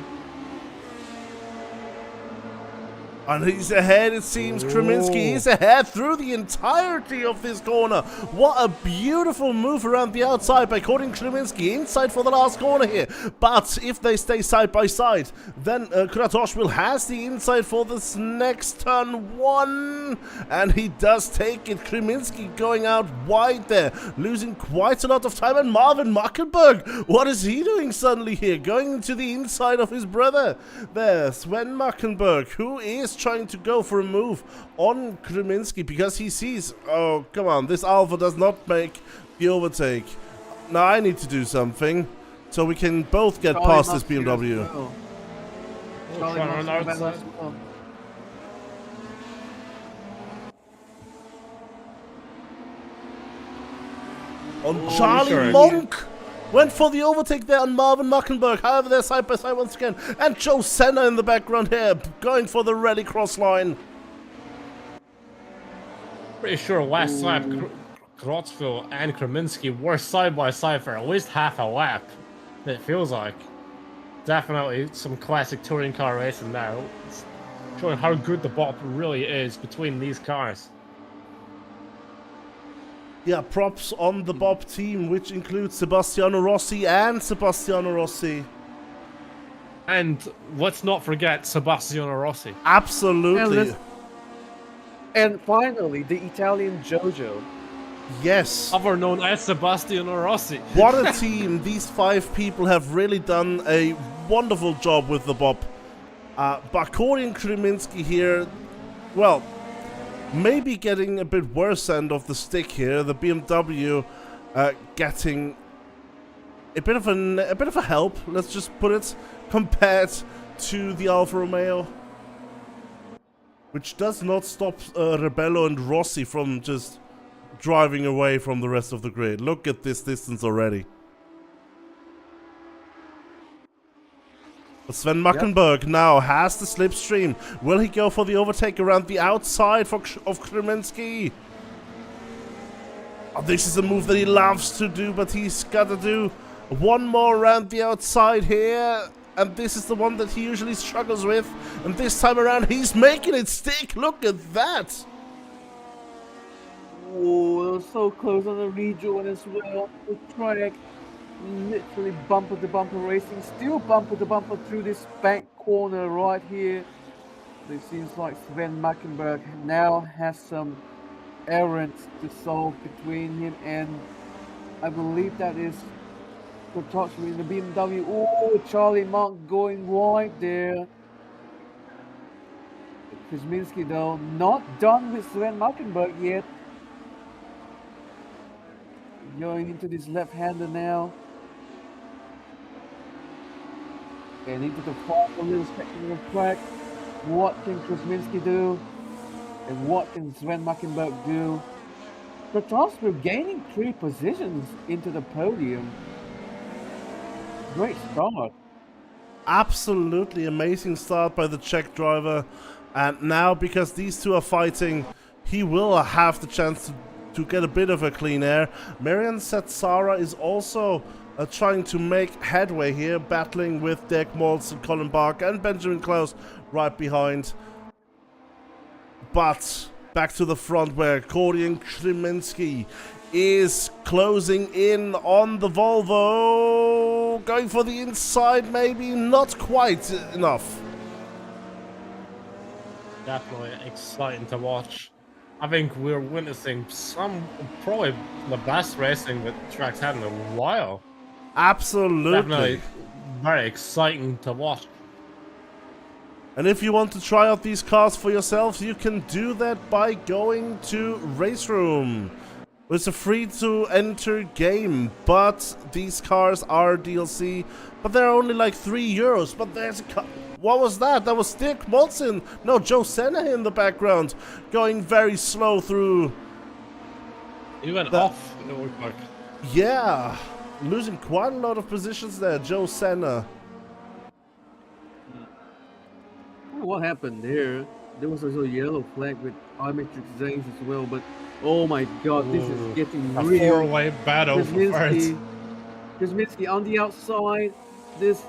And he's ahead, it seems. Kruminski is ahead through the entirety of this corner. What a beautiful move around the outside by Corin Kruminski. Inside for the last corner here. But if they stay side by side, then Kratoshvil has the inside for this next turn one. And he does take it. Kruminski going out wide there, losing quite a lot of time. And Marvin Markenberg, what is he doing suddenly here? Going into the inside of his brother. There's Sven Markenberg, who is trying to go for a move on Kruminski because he sees, oh, come on, this Alfa does not make the overtake. Now I need to do something so we can both get past this BMW. On Charlie Monk went for the overtake there on Marvin Markenberg. However, they're side by side once again. And Joe Senna in the background here, going for the rally cross line. Pretty sure last lap, Krotzville and Kruminski were side by side for at least half a lap. It feels like. Definitely some classic touring car racing now. It's showing how good the bop really is between these cars. Yeah, props on the Bob team, which includes Sebastiano Rossi and Sebastiano Rossi. And let's not forget Sebastiano Rossi. Absolutely. And finally, the Italian Jojo. Yes. Other known as Sebastiano Rossi. What a team. These 5 people have really done a wonderful job with the Bob. Bakori and Kruminski here, well, maybe getting a bit worse end of the stick here. The BMW getting a bit of a help, let's just put it, compared to the Alfa Romeo, which does not stop Rebello and Rossi from just driving away from the rest of the grid. Look at this distance already. Sven Markenberg now has the slipstream. Will he go for the overtake around the outside of Kruminski? Oh, this is a move that he loves to do, but he's got to do one more around the outside here. And this is the one that he usually struggles with. And this time around, he's making it stick. Look at that. Oh, it was so close on the rejoin as well. The track. Literally bumper to bumper racing, still bumper to bumper through this back corner right here. It seems like Sven Markenberg now has some errands to solve between him and I believe that is Kotochmi in the BMW. Oh, Charlie Monk going wide there. Kuzminski though, not done with Sven Markenberg yet. Going into this left-hander now. And into the final little section of the track. What can Kuzminski do? And what can Sven Markenberg do? The Tosper gaining 3 positions into the podium. Great start. Absolutely amazing start by the Czech driver. And now, because these two are fighting, he will have the chance to get a bit of a clean air. Marian Satsara is also trying to make headway here, battling with Dirk Moltz and Colin Bark and Benjamin Klaus right behind. But back to the front where Korian Kruminski is closing in on the Volvo. Going for the inside, maybe not quite enough. Definitely exciting to watch. I think we're witnessing probably the best racing that track's had in a while. Absolutely. Definitely very exciting to watch. And if you want to try out these cars for yourselves, you can do that by going to RaceRoom. It's a free-to-enter game, but these cars are DLC, but they're only like €3. But there's a car. What was that? That was Dick Molson. No, Joe Senna in the background, going very slow through. He went off, it looked like. Yeah, losing quite a lot of positions there, Joe Senna. What happened there? There was also a yellow flag with iMatrix Zanes as well, but oh my god, this is getting a real. four-way battle for first. Kuzminski on the outside. This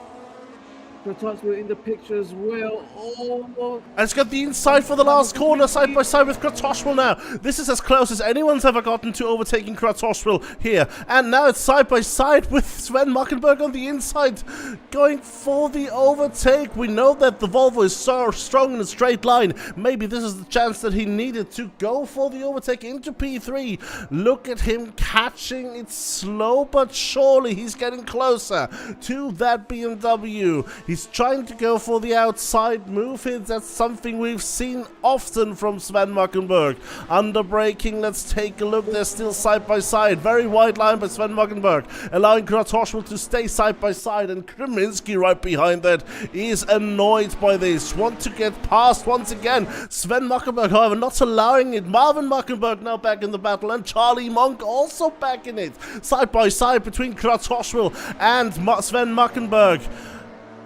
Kratos in the picture as well. Oh, And it's got the inside for the last corner, side by side with Kratoshvil now. This is as close as anyone's ever gotten to overtaking Kratoshvil here. And now it's side by side with Sven Mockenberg on the inside, going for the overtake. We know that the Volvo is so strong in a straight line. Maybe this is the chance that he needed to go for the overtake into P3. Look at him catching it slow but surely. He's getting closer to that BMW. He's trying to go for the outside move here. That's something we've seen often from Sven Mockenberg. Under braking, let's take a look. They're still side by side. Very wide line by Sven Mockenberg, allowing Kratoshvil to stay side by side. And Kreminski right behind that is annoyed by this. Want to get past once again. Sven Mockenberg, however, not allowing it. Marvin Mockenberg now back in the battle. And Charlie Monk also back in it. Side by side between Kratoshvil and Sven Mockenberg.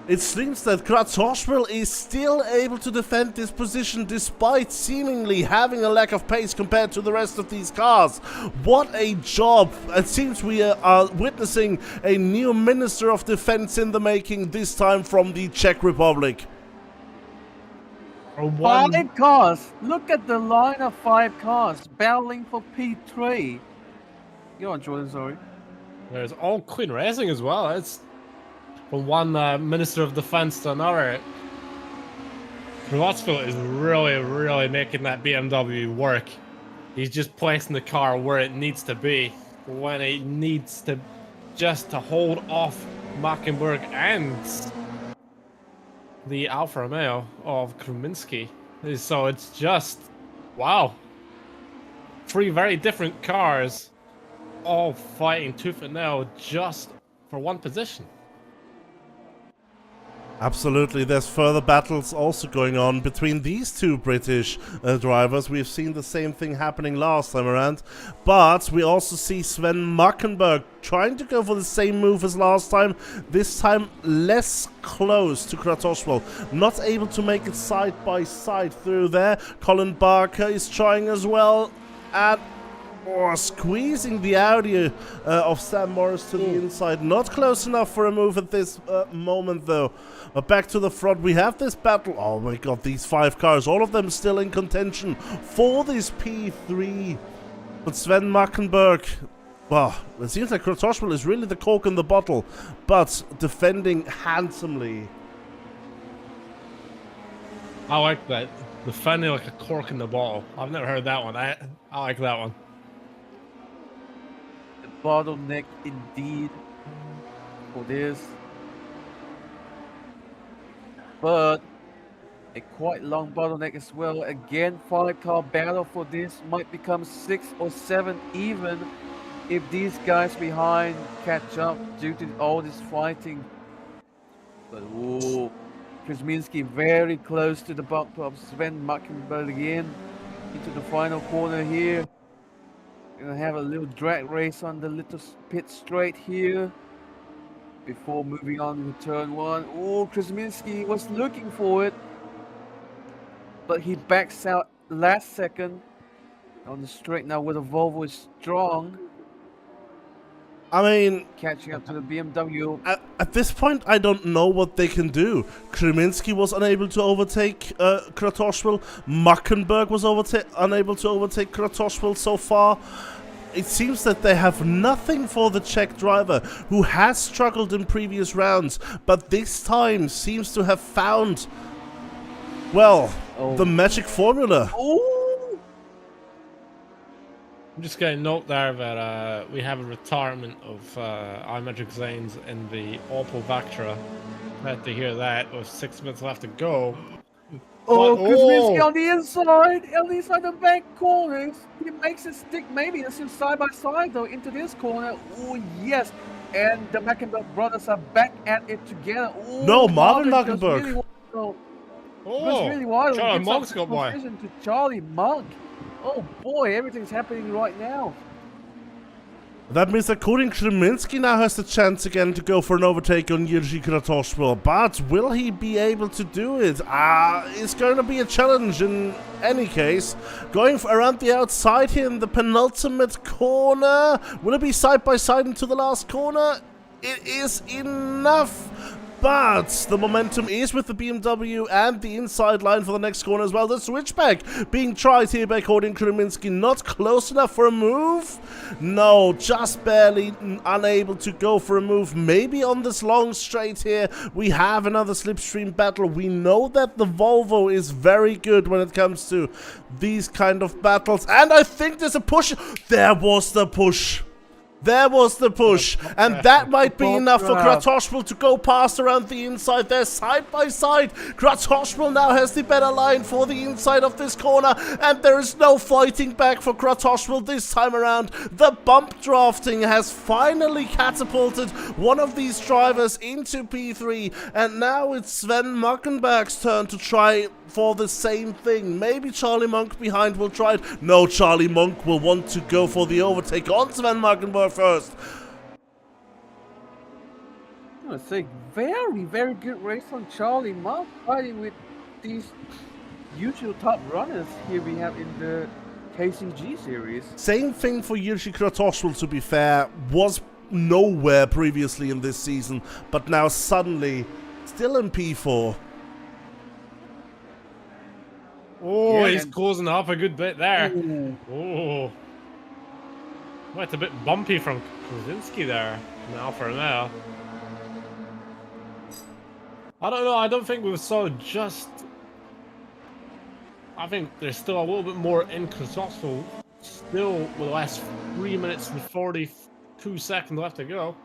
It seems that Kratoshvil is still able to defend this position despite seemingly having a lack of pace compared to the rest of these cars. What a job! It seems we are witnessing a new Minister of Defense in the making, this time from the Czech Republic. 5 cars. Look at the line of 5 cars battling for P3. Go on, Jordan, sorry. There's all Queen Racing as well. It's from one Minister of Defense to another. Kratoshvil is really making that BMW work. He's just placing the car where it needs to be when it needs to, just to hold off Mockenberg and the Alfa Romeo of Kreminski. So it's just, wow. 3 very different cars all fighting tooth and nail just for one position. Absolutely, there's further battles also going on between these two British drivers. We've seen the same thing happening last time around, but we also see Sven Mockenberg trying to go for the same move as last time, this time less close to Kratoshvil, not able to make it side by side through there. Colin Barker is trying as well, and squeezing the Audi of Sam Morris to the inside. Not close enough for a move at this moment though. But back to the front, we have this battle. Oh my god, these 5 cars, all of them still in contention for this P3. But Sven Mockenberg, well, it seems like Kratoshvil is really the cork in the bottle, but defending handsomely. I like that. Defending like a cork in the bottle. I've never heard that one. I like that one. Bottleneck indeed for this, but a quite long bottleneck as well. Again, 5-car battle for this, might become 6 or 7 even if these guys behind catch up due to all this fighting. But whoa, Kuzminski very close to the bumper of Sven Mockenberg again into the final corner here. Gonna have a little drag race on the little pit straight here before moving on to turn 1. Oh, Kuzminski was looking for it, but he backs out last second on the straight now where the Volvo is strong. I mean, Catching up to the BMW. at this point, I don't know what they can do. Kreminski was unable to overtake Kratoshvil. Mockenberg was unable to overtake Kratoshvil so far. It seems that they have nothing for the Czech driver, who has struggled in previous rounds, but this time seems to have found, well, the magic formula. Oh! just going to note there that we have a retirement of iMetric Zanes in the Opel Vectra. Glad to hear that with 6 minutes left to go. Oh, But- Kuzminski oh! on the inside the back corners. He makes it stick. Maybe it's just side by side though into this corner. Oh yes, and the Mackenberg brothers are back at it together. Ooh, No, Marvin just Mackenberg. really Oh, Just really wild. Charlie Gives Monk's up got by. position to Charlie Monk. Oh boy, everything's happening right now. That means that Kodin Kreminski now has the chance again to go for an overtake on Jiří Kratochvíl, but will he be able to do it? It's going to be a challenge in any case. Going around the outside here in the penultimate corner. Will it be side by side into the last corner? It is enough. But the momentum is with the BMW and the inside line for the next corner as well. The switchback being tried here by Kodin Kreminski. Not close enough for a move. No, just barely unable to go for a move. Maybe on this long straight here, we have another slipstream battle. We know that the Volvo is very good when it comes to these kind of battles. And I think there's a push. There was the push. There was the push, and that might be enough for Kratochvíl to go past around the inside there, side by side. Kratochvíl now has the better line for the inside of this corner, and there is no fighting back for Kratochvíl this time around. The bump drafting has finally catapulted one of these drivers into P3, and now it's Sven Mackenberg's turn to try for the same thing. Maybe Charlie Monk behind will try it. No, Charlie Monk will want to go for the overtake on Sven Mackenberg first. I would say very, very good race on Charlie Monk, fighting with these usual top runners here we have in the KCG series. Same thing for Jiří Kratochvíl, to be fair, was nowhere previously in this season, but now suddenly still in P4. Oh, Yeah, he's and- closing up a good bit there. Ooh. Oh. Well, it's a bit bumpy from Krasinski there. Now for now. I don't know. I don't think we saw just... I think there's still a little bit more in Kratochvíl. Still with the last 3 minutes and 42 seconds left to go.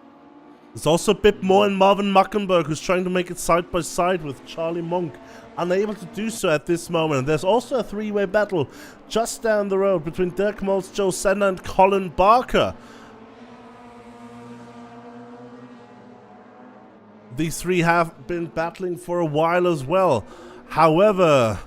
There's also a bit more in Marvin Mackenberg, who's trying to make it side by side with Charlie Monk. Unable to do so at this moment. There's also a three-way battle just down the road between Dirk Moltz, Joe Senna, and Colin Barker. These three have been battling for a while as well. However,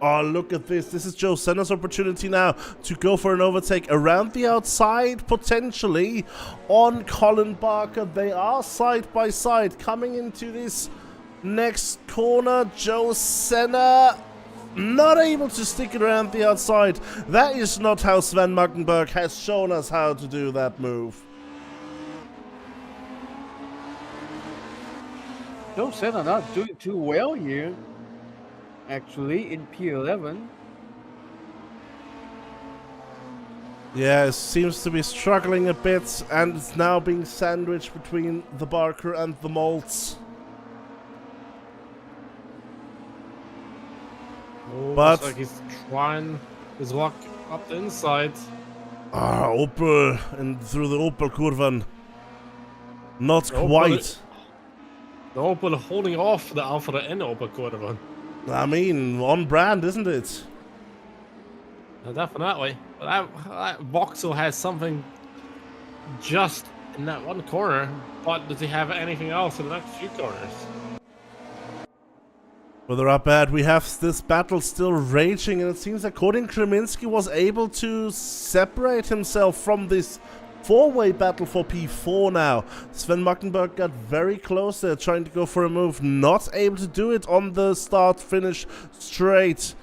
oh, look at this. This is Joe Senna's opportunity now to go for an overtake around the outside, potentially, on Colin Barker. They are side by side coming into this next corner. Joe Senna not able to stick it around the outside. That is not how Sven Mackenberg has shown us how to do that move. Joe Senna not doing too well here, actually, in P11. Yeah, it seems to be struggling a bit, and it's now being sandwiched between the Barker and the Moltz. Oh, But- looks like he's trying his luck up the inside. Opel, and through the Opel Kurven. Not Opel- quite. The Opel holding off the Alpha in Opel Cordovan. I mean, on brand, isn't it? Definitely. But that Vauxhall has something just in that one corner, but does he have anything else in the next few corners? Whether up bad, we have this battle still raging, and it seems that Kodin Kreminski was able to separate himself from this four-way battle for P4 now. Sven Mackenberg got very close there, trying to go for a move. Not able to do it on the start-finish straight.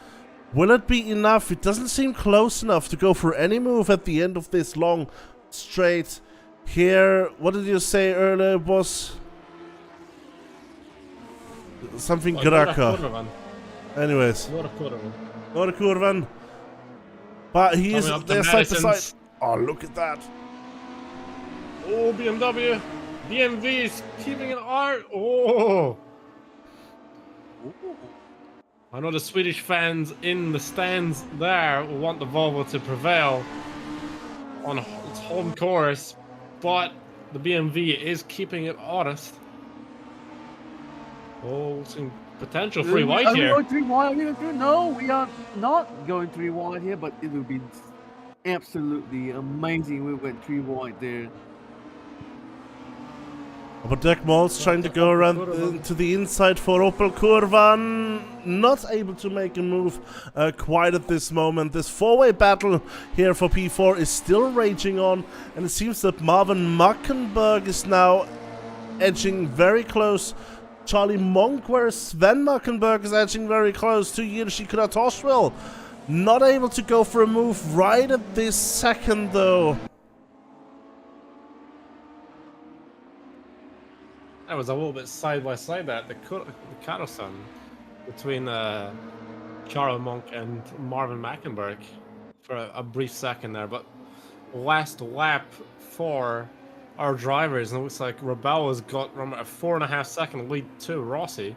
Will it be enough? It doesn't seem close enough to go for any move at the end of this long straight. Here, what did you say earlier? It was something Graka. Anyways, Not a Cordovan. not a Kurvan. But he is Coming up to there side by side. Madison's. Oh, look at that. Oh, BMW. BMW is keeping an eye. Oh. I know the Swedish fans in the stands there will want the Volvo to prevail. on its home course, but the BMW is keeping it honest. Oh, some potential free white Are we here. going 3 wide? Are we going through? No, we are not going 3 wide here, but it would be absolutely amazing if we went 3 wide there. But Dirk Moll's trying to go around to the inside for Opel Kurvan. Not able to make a move quite at this moment. This four-way battle here for P4 is still raging on. And it seems that Marvin Mackenberg is now edging very close. Charlie Monk, where Sven Mackenberg is edging very close to Jiří Kratochvíl. Not able to go for a move right at this second, though. That was a little bit side by side there, the Carlson between Charlie Monk and Marvin Mackenberg for a brief second there. But last lap for our drivers, and it looks like Rebello's got a 4.5 second lead to Rossi.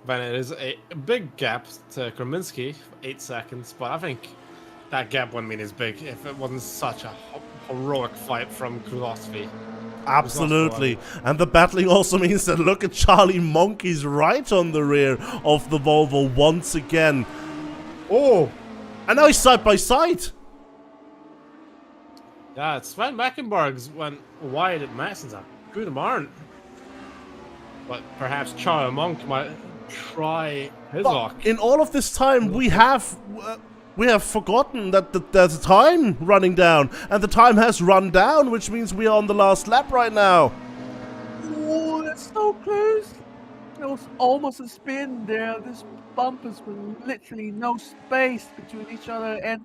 But it is a big gap to Kraminski, 8 seconds. But I think that gap wouldn't mean as big if it wasn't such a heroic fight from Kratochvíl. Absolutely. And the battling also means that look at Charlie Monk, he's right on the rear of the Volvo once again. Oh! And now he's side by side. Yeah, Sven Mackenberg's went wide at Masson's a good amount. But perhaps Charlie Monk might try his luck. In all of this time, we have forgotten that there's a time running down, and the time has run down, which means we are on the last lap right now. Oh, that's so close. There was almost a spin there. This bumpers with literally no space between each other, and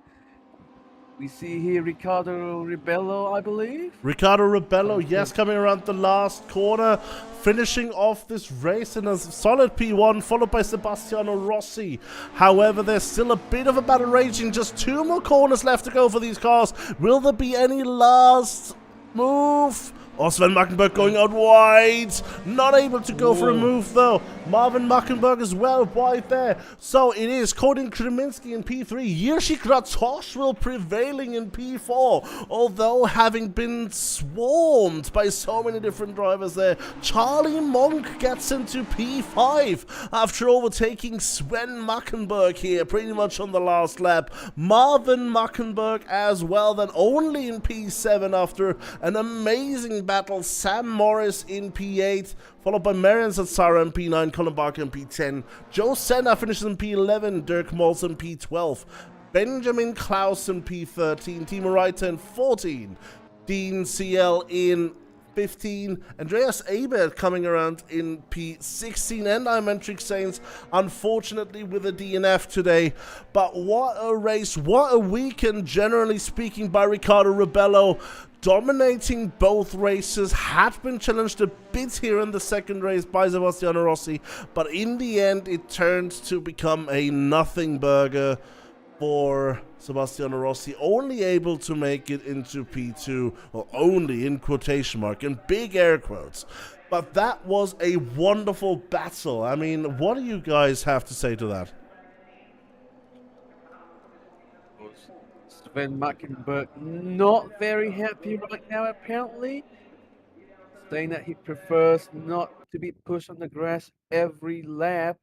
we see here Ricardo Rebello, I believe. Ricardo Rebello, yes, coming around the last corner, finishing off this race in a solid P1, followed by Sebastiano Rossi. However, there's still a bit of a battle raging, just 2 more corners left to go for these cars. Will there be any last move? Oh, Sven Mackenberg going out wide. Not able to go for a move, though. Marvin Mackenberg as well, wide there. So it is Kodin Kraminski in P3. Jiří Kratochvíl prevailing in P4. Although having been swarmed by so many different drivers there. Charlie Monk gets into P5 after overtaking Sven Mackenberg here pretty much on the last lap. Marvin Mackenberg as well, then only in P7 after an amazing battle. Sam Morris in P8, followed by Marian Zatsara in P9, Colin Barker in P10, Joe Senna finishes in P11, Dirk Mols in P12, Benjamin Klaus in P13, Timo Reiter in 14, Dean CL in 15, Andreas Ebert coming around in P16, and Imentric Saints unfortunately with a DNF today. But what a race, what a weekend generally speaking by Ricardo Rebello, dominating both races. Had been challenged a bit here in the second race by Sebastiano Rossi, but in the end it turned to become a nothing burger for Sebastiano Rossi, only able to make it into P2, or only in quotation mark, in big air quotes. But that was a wonderful battle. I mean, what do you guys have to say to that? Sven Mackenberg not very happy right now, apparently. Saying that he prefers not to be pushed on the grass every lap.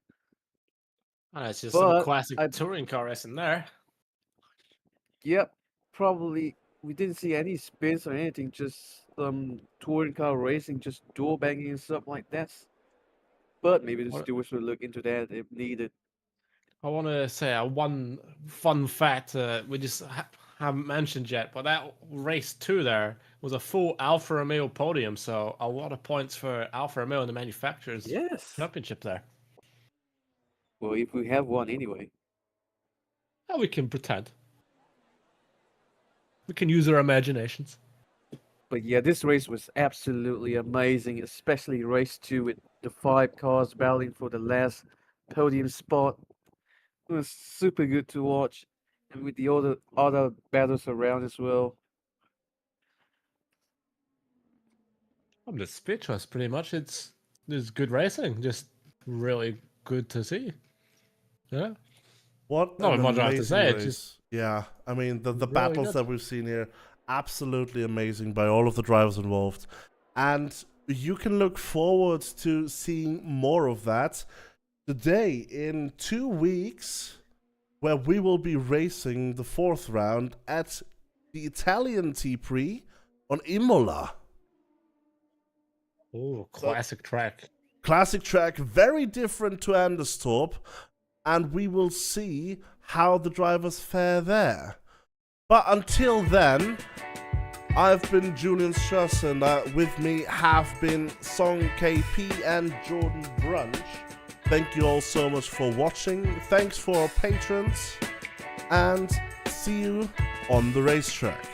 It's just some classic touring car racing there. Yep, probably. We didn't see any spins or anything, just some touring car racing, just door banging and stuff like that. But maybe the stewards will look into that if needed. I want to say one fun fact we just haven't mentioned yet, but that race 2 there was a full Alfa Romeo podium, so a lot of points for Alfa Romeo in the manufacturers championship there. Well, if we have one anyway. We can pretend. We can use our imaginations. But yeah, this race was absolutely amazing, especially race 2 with the 5 cars battling for the last podium spot. It was super good to watch, and with the other battles around as well. I'm just speechless, pretty much. It's good racing, just really good to see. Yeah. What not an much I have to say. race. It's just yeah, I mean the really battles good. that we've seen here, absolutely amazing by all of the drivers involved. And you can look forward to seeing more of that today in 2 weeks, where we will be racing the 4th round at the Italian T-Prix on Imola. Oh, classic track. Classic track, very different to Anderstorp, and we will see how the drivers fare there. But until then, I've been Julian Schuss, and with me have been Song KP and Jordan Brunch. Thank you all so much for watching. Thanks for our patrons, and see you on the racetrack.